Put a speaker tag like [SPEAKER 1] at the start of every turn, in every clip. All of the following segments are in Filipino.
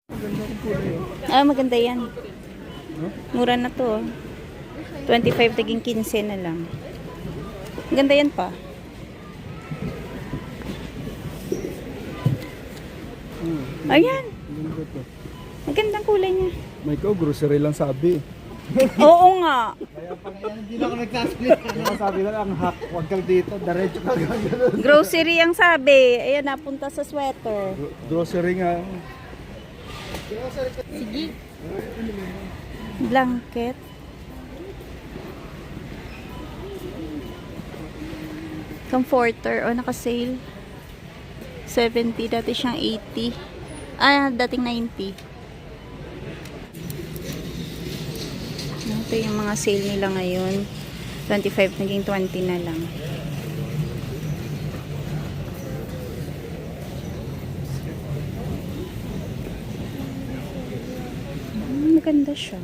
[SPEAKER 1] Maganda ang kulay.
[SPEAKER 2] Ah, maganda yan.
[SPEAKER 1] No?
[SPEAKER 2] Mura na to. 25 naging 15 na lang. Ganda yan pa. Ayan.
[SPEAKER 1] Maganda to.
[SPEAKER 2] Magandang kulay niya.
[SPEAKER 1] May ikaw, grocery lang sabi.
[SPEAKER 2] Oo nga.
[SPEAKER 1] Kaya pag hindi na ako nagsasalita. Diba sabi lang, ang hack, huwag kang dito, diretso ka ganun.
[SPEAKER 2] Grocery ang sabi. Ayan, napunta sa sweater.
[SPEAKER 1] Grocery nga.
[SPEAKER 2] Sige. Blanket. Comforter. O, naka-sale. 70. Dati siyang 80. Ah, dating 90. Ito yung mga sale nila ngayon. 25 naging 20 na lang. Maganda siya.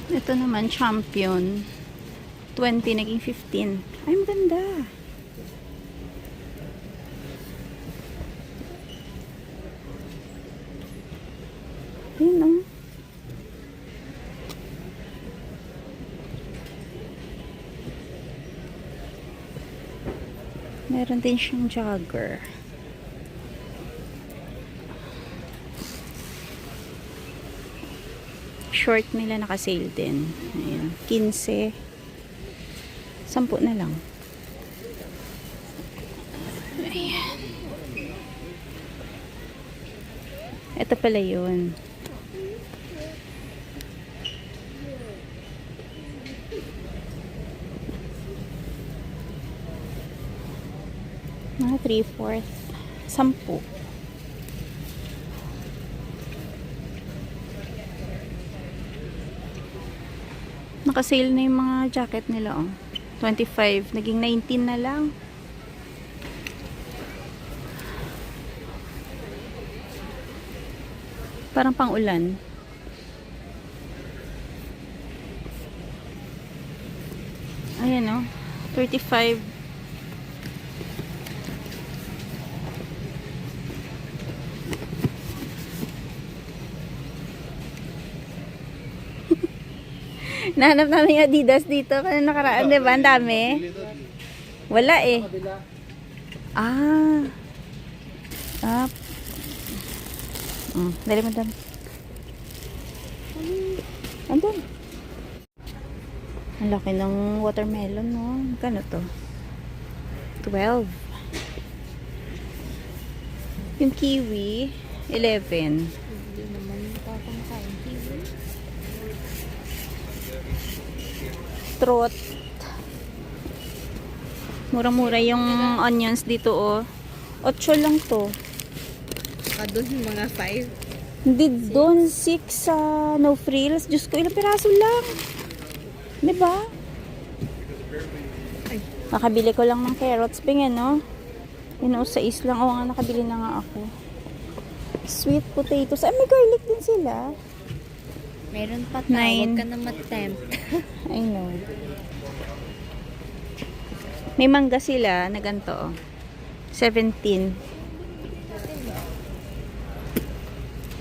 [SPEAKER 2] Ito naman, Champion. 20, naging 15. Ay, maganda. Ayun, oh. Meron din siyang jogger. Short nila naka-sale din. Ayan. 15. 10 na lang. Ayan. Ito pala yun. Mga 3/4. 10. Naka-sale na yung mga jacket nila, oh. 25, naging 19 na lang. Parang pang-ulan. Ayan, oh. 35. Nahanap namin yung Adidas dito. Kaya nakaraan, diba? Ang dami. Wala eh. Ah. Ah. Dali mo doon. Andun. Ang laki ng watermelon, no? Magkano to? 12. Yung kiwi, 11.
[SPEAKER 3] Hindi naman kakangkain kiwi.
[SPEAKER 2] Trot. Mura-mura yung onions dito, oh. 8 lang to.
[SPEAKER 3] Doon mga 5.
[SPEAKER 2] Hindi doon, 6 sa no frills. Diyos ko, ilang piraso lang. Diba? Nakabili ko lang ng carrots. Pingin, no? Yun, oh, 6 lang. Oo nga, nakabili na nga ako. Sweet potatoes. Ay, may garlic din sila.
[SPEAKER 3] Meron pa
[SPEAKER 2] 9.
[SPEAKER 3] Huwag ka na mag-tempt.
[SPEAKER 2] I know. May mangga sila na ganito, oh. 17.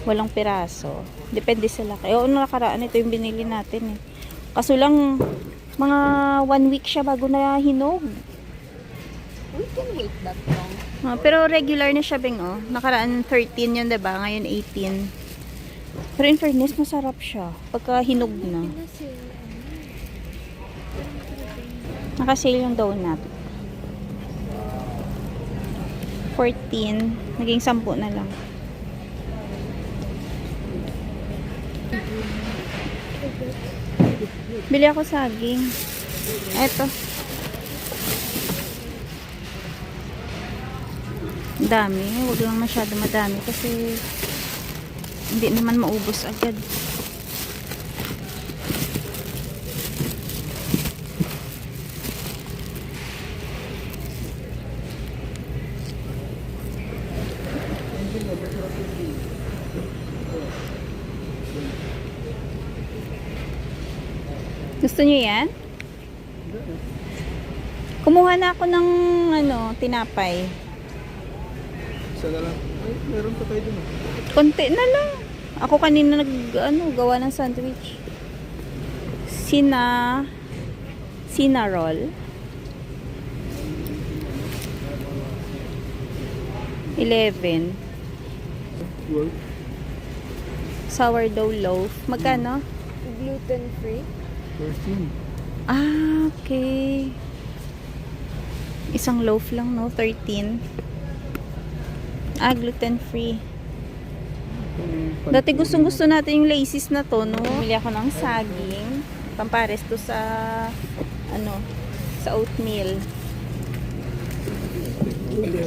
[SPEAKER 2] Walang piraso. Depende sa laki. Oo, nakaraan ito yung binili natin eh. Kaso lang, mga 1 week siya bago na hinog.
[SPEAKER 3] We can wait that long.
[SPEAKER 2] Pero regular na siya, Beng, oh. Nakaraan 13 yun, diba? Ngayon 18. Pero in fairness, masarap siya. Pagka hinog na. Nakasale yung donut. 14. Naging 10 na lang. Bili ako saging. Eto. Dami. Huwag lang masyado madami kasi hindi naman maubos agad. Gusto niyo yan? Kumuha na ako ng tinapay.
[SPEAKER 1] Isa na lang. Ay, meron pa tayo dun.
[SPEAKER 2] Konti na lang. Ako kanina gawa ng sandwich. Roll. 11.
[SPEAKER 1] 12.
[SPEAKER 2] Sourdough loaf. Magkano?
[SPEAKER 3] Gluten-free?
[SPEAKER 1] 13.
[SPEAKER 2] Ah, okay. Isang loaf lang, no? 13. Ah, gluten-free. Dati gustong-gusto natin yung laces na to, no? Bumili ako ng saging. Pampares to sa, sa oatmeal.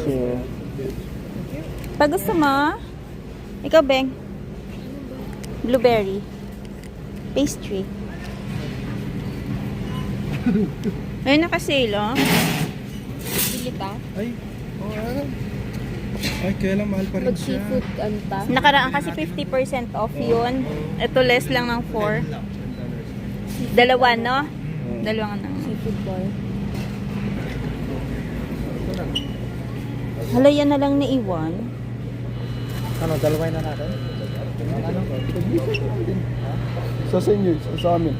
[SPEAKER 1] So,
[SPEAKER 2] Pag gusto mo, ikaw, Beng. Blueberry. Pastry. Ayun, naka-sale, oh.
[SPEAKER 3] Bili ka?
[SPEAKER 1] ay, ano? Ay, kaya lang mahal pa rin siya.
[SPEAKER 3] Mag-seafood ano pa?
[SPEAKER 2] Nakaraan kasi 50% off yun. Ito less lang ng 4. Dalawa, no? Dalawang
[SPEAKER 3] Seafood ball.
[SPEAKER 2] Hala, yan na lang na iwan.
[SPEAKER 1] Ano, dalaway na natin? Ano? Sa inyo, sa amin.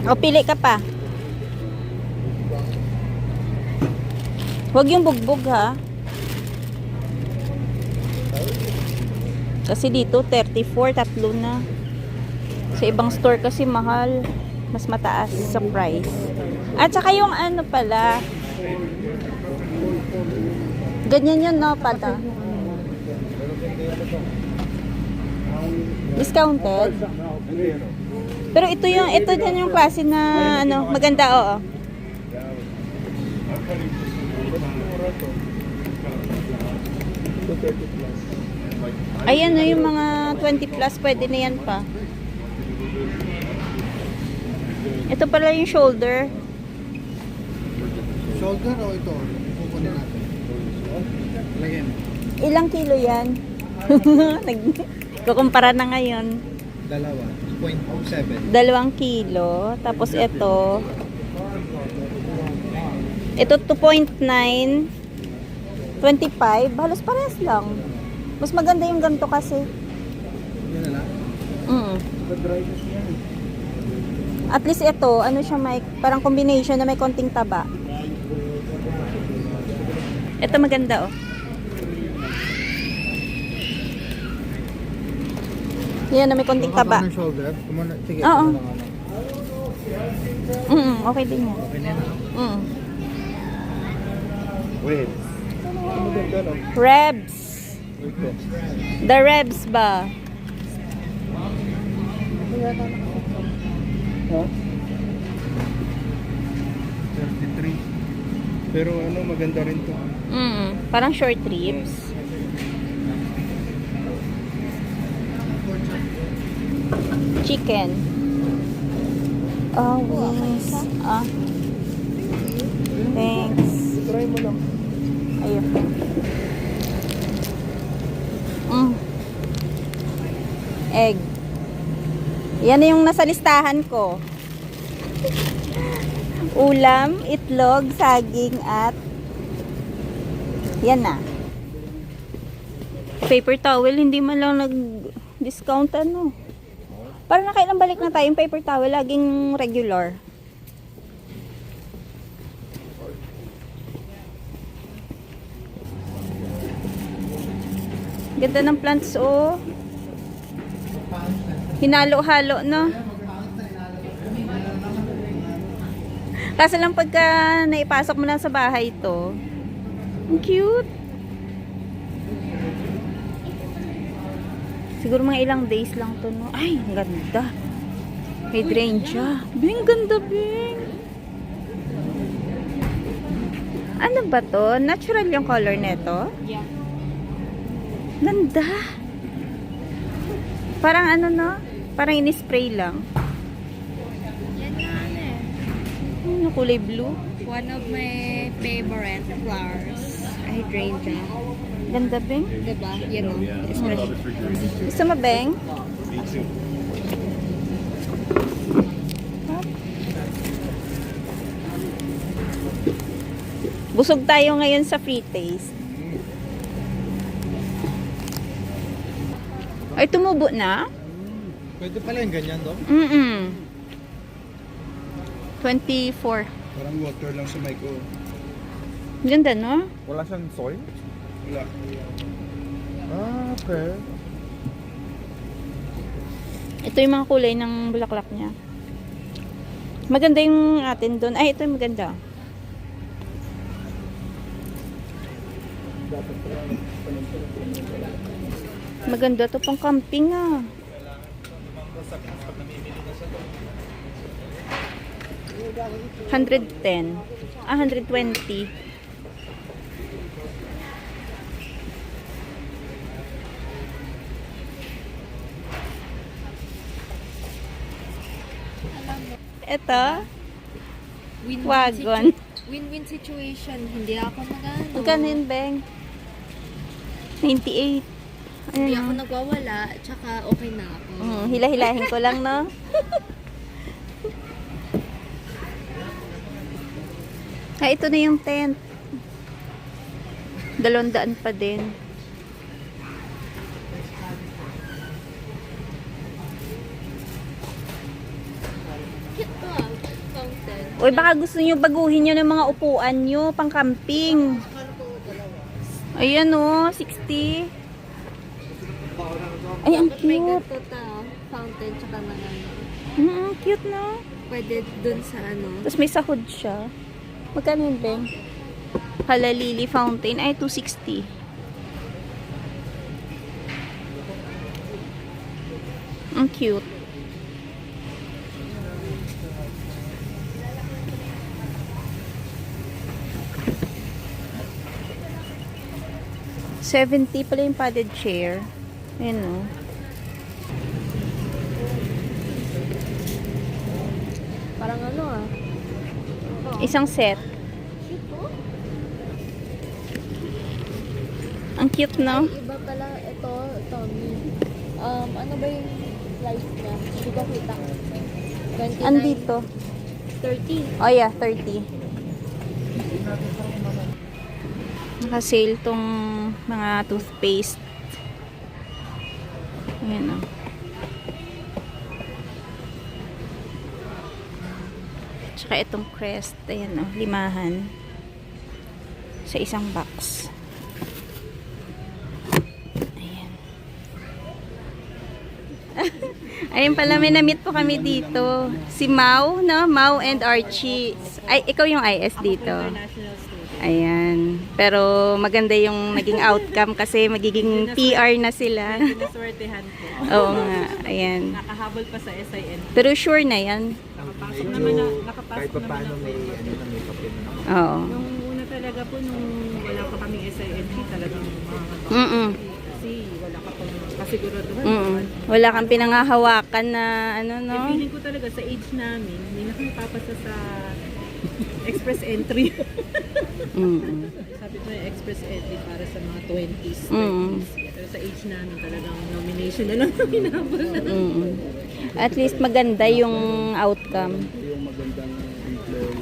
[SPEAKER 2] O, pili ka pa. Huwag yung bugbog, ha? Kasi dito, 34, tatlo na. Sa ibang store kasi mahal. Mas mataas sa price. At saka yung ano pala. Ganyan yun, no, pata? Discounted? Pero ito din yung klase na, maganda, oo. Ayan na yung mga 20 plus, pwede na yan pa. Ito pala yung shoulder.
[SPEAKER 1] Shoulder o ito? Kukunin natin. Lagyan.
[SPEAKER 2] Ilang kilo yan? Kukumpara na ngayon.
[SPEAKER 1] Dalawa. 0.07.
[SPEAKER 2] 2 kilo. Tapos ito. Ito 2.9. 25. Halos parehas lang. Mas maganda yung ganito kasi.
[SPEAKER 1] Yan na lang. Dryness yan.
[SPEAKER 2] At least ito, siya, may parang combination na may konting taba. Ito maganda, oh. Yan na may konting taba.
[SPEAKER 1] Ng shoulder. Sige.
[SPEAKER 2] Oo.
[SPEAKER 1] ito na lang,
[SPEAKER 2] Okay din yan.
[SPEAKER 1] Okay na yan. Wait. Ano maganda, no?
[SPEAKER 2] Rebs.
[SPEAKER 1] Ito.
[SPEAKER 2] The Rebs ba?
[SPEAKER 1] Ha? 33. Pero maganda rin to.
[SPEAKER 2] Parang short ribs. Chicken. Wings. Thanks.
[SPEAKER 1] Try mo lang.
[SPEAKER 2] Ayun. Egg. Yan na yung nasa listahan ko. Ulam, itlog, saging, at yan na. Paper towel, hindi man lang nag-discount Para nakailang balik na tayo yung paper towel, laging regular. Ganda ng plants, oh. Hinalo-halo, no? Kaso lang pagka naipasok mo na sa bahay ito. Ang cute. Siguro mga ilang days lang to, no? Ay, ang ganda. Hydrangea. Bing, ganda, Bing. Ano ba to? Natural yung color neto?
[SPEAKER 3] Yeah.
[SPEAKER 2] Ganda. Parang no? Parang in-spray lang.
[SPEAKER 3] Yan nga
[SPEAKER 2] Ano, kulay blue?
[SPEAKER 3] One of my favorite flowers. Hydrangea.
[SPEAKER 2] Ganda, Beng.
[SPEAKER 3] Diba? Yan o.
[SPEAKER 2] Gusto mo, Beng? Busog tayo ngayon sa free taste. Ay, tumubo na?
[SPEAKER 1] Pwede pala yung ganyan, do?
[SPEAKER 2] 24.
[SPEAKER 1] Parang water lang sa mic ko.
[SPEAKER 2] Ganda, no?
[SPEAKER 1] Wala siyang soy? Wala. Ah, okay.
[SPEAKER 2] Ito yung mga kulay ng bulaklak niya. Maganda yung atin doon. Ay, ito yung maganda. Maganda to pang camping ah. $110. 120. Ito, wagon.
[SPEAKER 3] Win-win situation. Hindi ako nagano.
[SPEAKER 2] Magkano yun, Beng? 98.
[SPEAKER 3] Hindi
[SPEAKER 2] Ayan.
[SPEAKER 3] ako nagwawala. Tsaka okay na ako.
[SPEAKER 2] Hila-hilahin ko lang, no? Ah, ito na yung tent. 200 pa din.
[SPEAKER 3] Cute to ah. Fountain.
[SPEAKER 2] Uy, baka gusto nyo baguhin nyo ng mga upuan nyo pang camping. Ayan o, 60. Ay, ang
[SPEAKER 3] May
[SPEAKER 2] cute.
[SPEAKER 3] ganito ta. Fountain tsaka mga
[SPEAKER 2] Cute, no?
[SPEAKER 3] pwede dun sa ano.
[SPEAKER 2] Tapos may sahod siya. Magkano yun, Beng? Halalili fountain. Ay, 260. Ang cute. $70 pala yung padded chair. Ayan o.
[SPEAKER 3] Parang ano ah.
[SPEAKER 2] Isang set.
[SPEAKER 3] Cute po.
[SPEAKER 2] Ang cute, no?
[SPEAKER 3] Iba pala ito, Tommy. Ano ba yung price niya? Hindi ko kita. 29.
[SPEAKER 2] Andito.
[SPEAKER 3] 30.
[SPEAKER 2] Oh yeah, 30. Naka-sale tong mga toothpaste. Ayan o. Tsaka itong Crest. Ayan o, 5 sa isang box. Ayan. Ayun pala, may na-meet po kami dito. Si Mau, no? Mau and Archie. Ay, ikaw yung IS dito. Ayan. Pero maganda yung naging outcome kasi magiging PR na sila.
[SPEAKER 4] Pinaswertehan ko.
[SPEAKER 2] Oo nga. Ayan.
[SPEAKER 4] Nakahabol pa sa SIN.
[SPEAKER 2] Pero sure na yan.
[SPEAKER 4] Nakapasok naman na, nakapasok naman ako.
[SPEAKER 2] Oo.
[SPEAKER 4] Nung una talaga po, nung wala pa kaming SINP, talagang mga kasi wala ka pang kasiguraduhan.
[SPEAKER 2] Wala kang pinangahawakan na ano, no?
[SPEAKER 4] Feeling ko talaga sa age namin, hindi na kami papasa sa express entry. Sabi ko yung express entry para sa mga 20s, 30s. Pero sa age namin talagang nomination na lang hinabol na.
[SPEAKER 2] At least maganda yung outcome.
[SPEAKER 1] Yung magandang employer.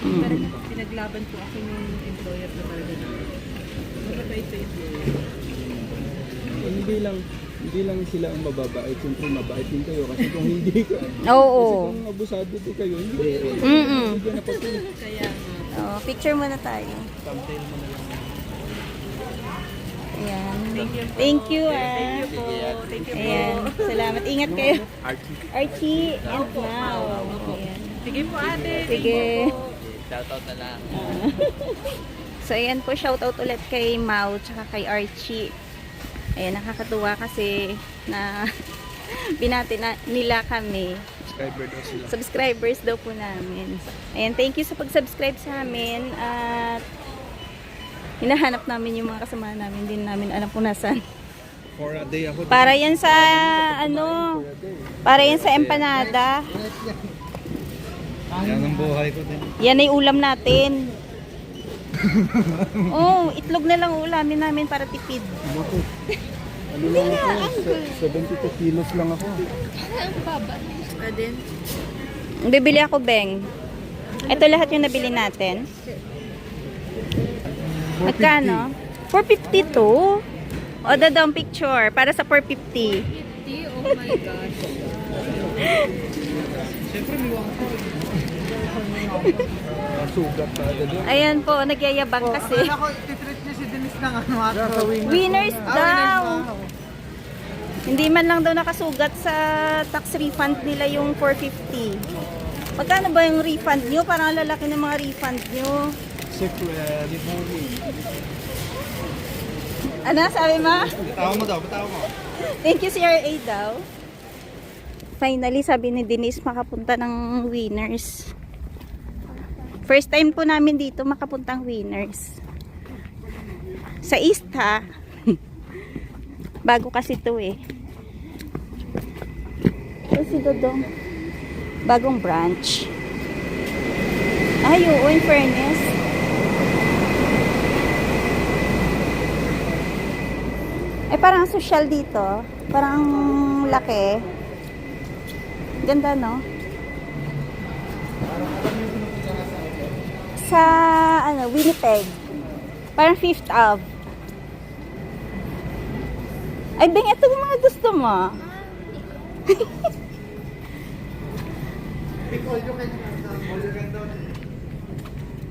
[SPEAKER 4] Pero pinaglaban po ako ng employer na talaga na. Mababait sa employer.
[SPEAKER 1] Hindi lang sila ang mababait, siyempre mabait din kayo kasi kung hindi ka,
[SPEAKER 2] Oo.
[SPEAKER 1] kung abusado din kayo, hindi na patuloy.
[SPEAKER 4] Kaya
[SPEAKER 2] Oh, picture muna tayo.
[SPEAKER 1] Thumbnail mo na lang.
[SPEAKER 2] Ayan. Thank you, ah.
[SPEAKER 4] thank you po.
[SPEAKER 2] Ayan. Salamat. Ingat kayo. Archie and Mau. Ayan.
[SPEAKER 4] Sige po ate.
[SPEAKER 2] Sige.
[SPEAKER 1] Shoutout na lang.
[SPEAKER 2] So, ayan po. Shoutout ulit kay Mau tsaka kay Archie. Ayan, nakakatuwa kasi na binati na nila kami.
[SPEAKER 1] Subscriber daw sila.
[SPEAKER 2] Subscribers daw po namin. Ayan, thank you sa pag-subscribe sa amin. At hinahanap namin yung mga kasama namin. Hindi namin alam kung nasaan.
[SPEAKER 1] For a day ako.
[SPEAKER 2] Para yan sa ano, para yan sa empanada.
[SPEAKER 1] Yan ang buhay ko din.
[SPEAKER 2] Yan ay ulam natin. Oh, itlog na lang ulamin namin para tipid.
[SPEAKER 1] Ano lang ako, 72 kilos lang ako.
[SPEAKER 3] Ang baba. Pa din.
[SPEAKER 2] Bibili ako, Beng. Ito lahat yung nabili natin. Magkano? 452. O, dadong picture para sa 450.
[SPEAKER 3] Oh my gosh.
[SPEAKER 1] Siyempre, may wangko. Sugat pa agad yun.
[SPEAKER 2] Ayan po, nagyayabang kasi.
[SPEAKER 1] Akala ko, ititreat niya si Denise ng ano ata.
[SPEAKER 2] Winners daw. Hindi man lang daw nakasugat sa tax refund nila yung 450. Magkano ba yung refund nyo? Parang ang lalaki ng mga refund nyo. Ano, sabi mo?
[SPEAKER 1] Bitaw mo daw, bitaw mo.
[SPEAKER 2] Thank you, CRA daw. Finally, sabi ni Denise, makapunta ng Winners. First time po namin dito makapuntang Winners. Sa East, ha? Bago kasi to eh. Ito si Dodong. Bagong branch. Ay, oo, in fairness. Eh, parang social dito. Parang laki. Ganda, no? Sa, ano, Winnipeg. Parang 5th Ave. Ay, Beng, ito yung mga gusto mo.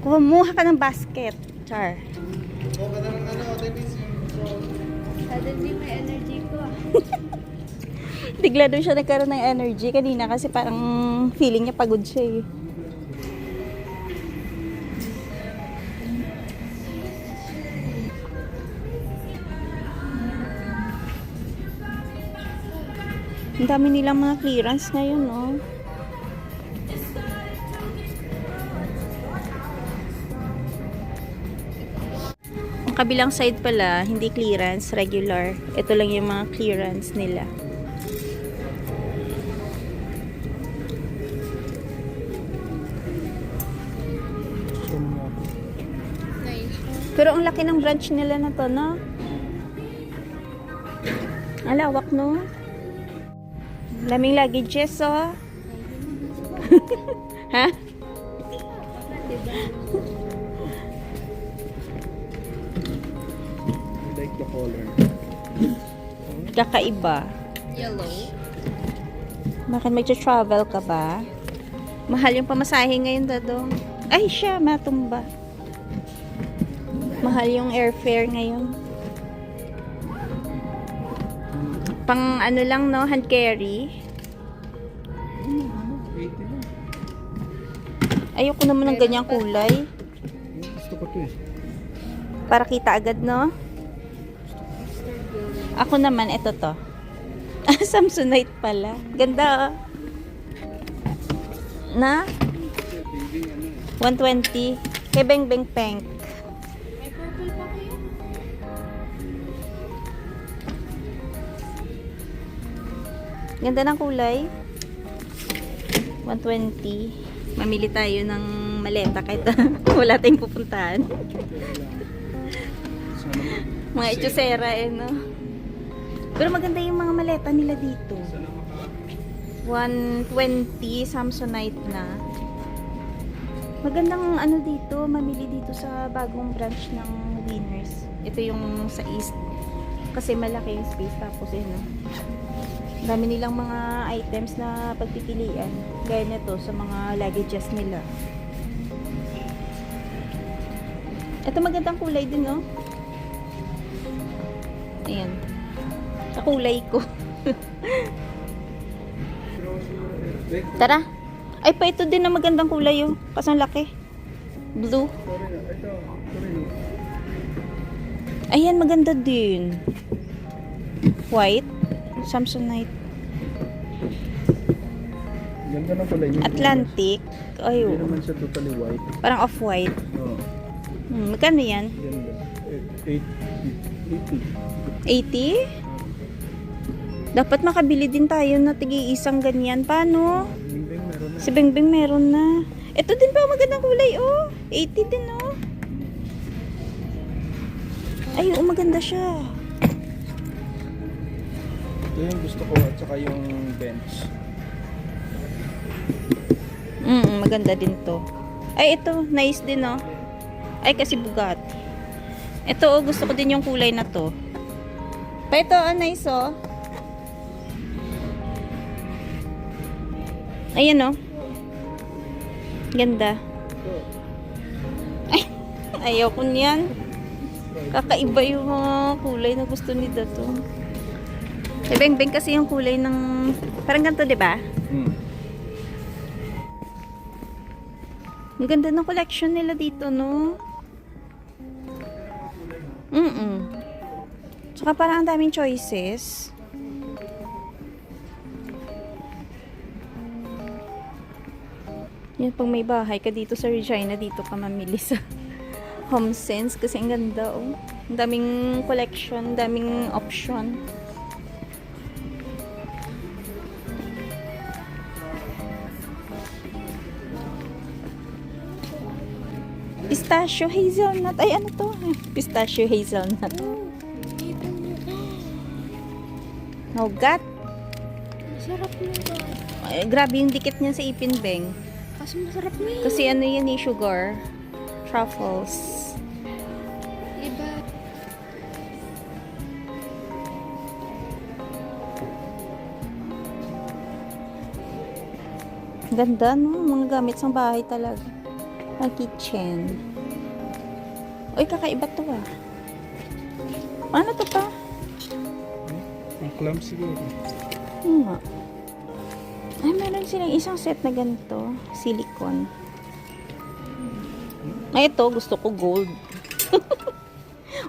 [SPEAKER 2] Kumuha ka ng basket, Char.
[SPEAKER 3] Suddenly may energy ko.
[SPEAKER 2] Bigla doon siya nagkaroon ng energy kanina kasi parang feeling niya pagod siya eh. Ang dami nilang mga clearance ngayon, no? Ang kabilang side pala, hindi clearance, regular. Ito lang yung mga clearance nila.
[SPEAKER 3] Nice.
[SPEAKER 2] Pero ang laki ng branch nila na to, no? Ang lawak, no? Laming luggages, oh. Ha?
[SPEAKER 1] Like the color.
[SPEAKER 2] Kakaiba.
[SPEAKER 3] Yellow.
[SPEAKER 2] Bakit mag-travel ka ba? Mahal yung pamasahe ngayon, Dadong. Ay, siya, matumba. Mahal yung airfare ngayon. Pang ano lang, no? Hand carry.
[SPEAKER 1] 80 lang.
[SPEAKER 2] Ayoko naman ng ganyang kulay.
[SPEAKER 1] Gusto ko to eh.
[SPEAKER 2] Para kita agad, no? Ako naman, ito to. Samsonite pala. Ganda, oh. Na? 120. Kay Beng Beng Peng.
[SPEAKER 3] May purple pa kayo?
[SPEAKER 2] Ganda ng kulay. 120. Mamili tayo ng maleta kahit wala tayong pupuntahan. Mga echosera eh, no? Pero maganda yung mga maleta nila dito. 120 Samsonite na. Magandang ano dito, mamili dito sa bagong branch ng Winners. Ito yung sa East. Kasi malaki yung space tapos eh, no? Dami nilang mga items na pagpipilian. Gaya nito sa mga luggages nila. Ito magandang kulay din, no? Ayan. Sa kulay ko. Tara. Ay, pa ito din na magandang kulay, oh. Kasi ang laki. Blue. Ayan, maganda din. White. Samsonite.
[SPEAKER 1] Ganda ng kulay niya.
[SPEAKER 2] Atlantic. Ay,
[SPEAKER 1] Hindi
[SPEAKER 2] oh.
[SPEAKER 1] naman siya totally white.
[SPEAKER 2] Parang off-white.
[SPEAKER 1] Oo.
[SPEAKER 2] Magkano yan?
[SPEAKER 1] Ganda. 80.
[SPEAKER 2] 80? Dapat makabili din tayo na tigi-isang ganyan. Paano?
[SPEAKER 1] Bingbing meron na.
[SPEAKER 2] Si Bengbeng meron na. Ito din pa magandang kulay, oh. 80 din, oh. Ay, oh, maganda siya.
[SPEAKER 1] Ito yung gusto ko at saka yung bench.
[SPEAKER 2] Maganda din to. Ay, ito. Nice din, oh. Ay, kasi Bugatti. Ito, oh, gusto ko din yung kulay na to. Pa ito, nice, oh. Ayan, oh. Ganda. Ay, ayaw ko niyan. Kakaiba yung mga kulay na gusto ni Dato. Eh, beng-beng kasi yung kulay ng... Parang ganito, di ba? Ang ganda ng collection nila dito, no? Tsaka parang ang daming choices. Yan, pag may bahay ka dito sa Regina, dito ka mamili sa Home Sense kasi ang ganda, oh. Ang daming collection, daming option. Pistachio hazelnut. Ay, ano to? Pistachio hazelnut. Nougat.
[SPEAKER 3] Masarap nito.
[SPEAKER 2] Ay, grabe yung dikit niya sa ipin, Beng.
[SPEAKER 3] Kasi masarap na yun.
[SPEAKER 2] Kasi ano yan eh, sugar. Truffles.
[SPEAKER 3] Iba.
[SPEAKER 2] Ganda, no? Mga gamit sa bahay talaga. Ang kitchen. Uy, kakaiba to ah. Ano to pa?
[SPEAKER 1] Ang clamp siguro.
[SPEAKER 2] Nga. Ay, meron silang isang set na ganito. Silicone. Ay, ito. Gusto ko gold.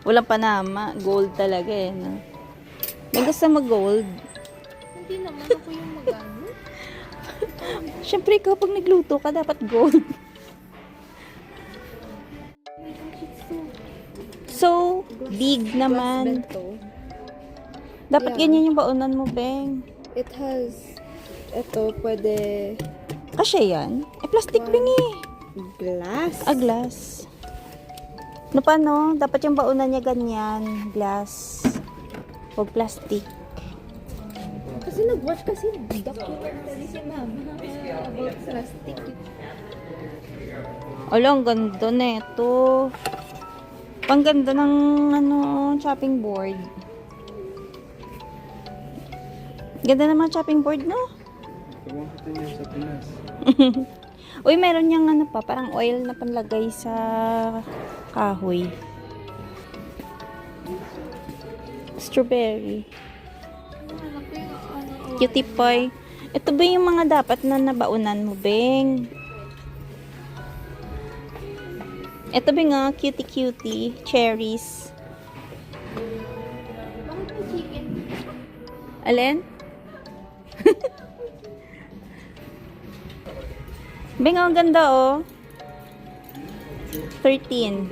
[SPEAKER 2] Walang panama. Gold talaga eh. No? May gusto mag-gold.
[SPEAKER 3] Hindi naman ako yung magano.
[SPEAKER 2] Siyempre, kapag nagluto ka, dapat gold. So, big naman.
[SPEAKER 3] Bento.
[SPEAKER 2] Dapat
[SPEAKER 3] Yeah.
[SPEAKER 2] ganyan yung baunan mo, Beng.
[SPEAKER 3] It has, ito, pwede
[SPEAKER 2] Kasya yan? Eh, plastic, Beng eh.
[SPEAKER 3] glass.
[SPEAKER 2] Glass. No, paano? Dapat yung baunan niya ganyan. Glass. O plastic.
[SPEAKER 3] Kasi nag-watch kasi documentary si mama about plastic.
[SPEAKER 2] Ala, ang ganda na ito. Ang ganda ng ano, chopping board. Ganda ng mga chopping board, no?
[SPEAKER 1] Ewan ko tayo sa Pinas.
[SPEAKER 2] Uy, meron niyang ano pa, parang oil na panlagay sa kahoy. Strawberry. Cutie pie. Ito ba yung mga dapat na nabaunan mo, Beng? Ito ba nga, cutie-cutie, cherries.
[SPEAKER 3] Bakit may chicken?
[SPEAKER 2] Alin? Beng, ang ganda, oh. 13.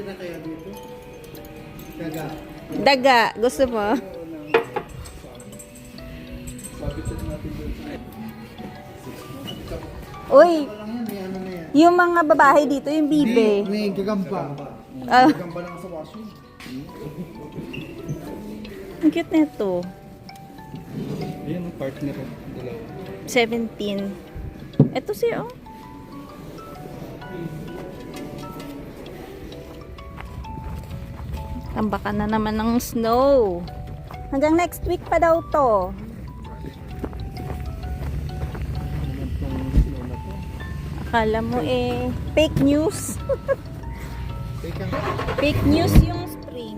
[SPEAKER 1] Daga.
[SPEAKER 2] Daga. Gusto mo?
[SPEAKER 1] Sabitan natin doon.
[SPEAKER 2] Uy,
[SPEAKER 1] Lang yan, may ano na yan.
[SPEAKER 2] yung mga babae dito, yung bibe.
[SPEAKER 1] May gagamba.
[SPEAKER 2] Ah,
[SPEAKER 1] Gagamba lang sa washroom.
[SPEAKER 2] ang cute nito.
[SPEAKER 1] Ayan ang partner ko. Dalawa.
[SPEAKER 2] 17. Ito siya, oh. Tambakan na naman ng snow. Hanggang next week pa daw to.
[SPEAKER 1] Naman tong snow na to.
[SPEAKER 2] Akala mo eh, fake news.
[SPEAKER 1] Teka.
[SPEAKER 2] Fake news yung spring.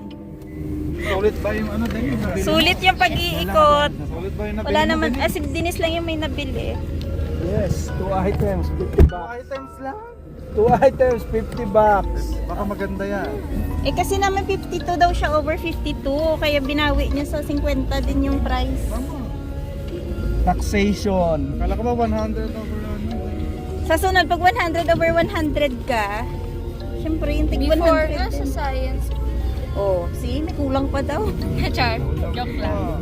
[SPEAKER 1] Sulit ba yung ano din? Yung nabili?
[SPEAKER 2] Sulit yung pag-iikot.
[SPEAKER 1] Sulit ba yung nabili?
[SPEAKER 2] Wala
[SPEAKER 1] mo
[SPEAKER 2] naman,
[SPEAKER 1] din?
[SPEAKER 2] si Dennis lang yung may nabili.
[SPEAKER 1] Yes, 2 items, 50 bucks. 2 items lang? 2 items, 50 bucks. Baka maganda yan.
[SPEAKER 2] Eh kasi naman 52 daw siya over 52, kaya binawi niya sa 50 din yung price.
[SPEAKER 1] Taxation. Kala ko ba 100 over 100?
[SPEAKER 2] Sa sunod, pag 100 over 100 ka, syempre yung tig 100.
[SPEAKER 3] Before nga sa science.
[SPEAKER 2] Oh, see, may kulang pa daw.
[SPEAKER 3] Char. Joke lang.
[SPEAKER 1] Ah.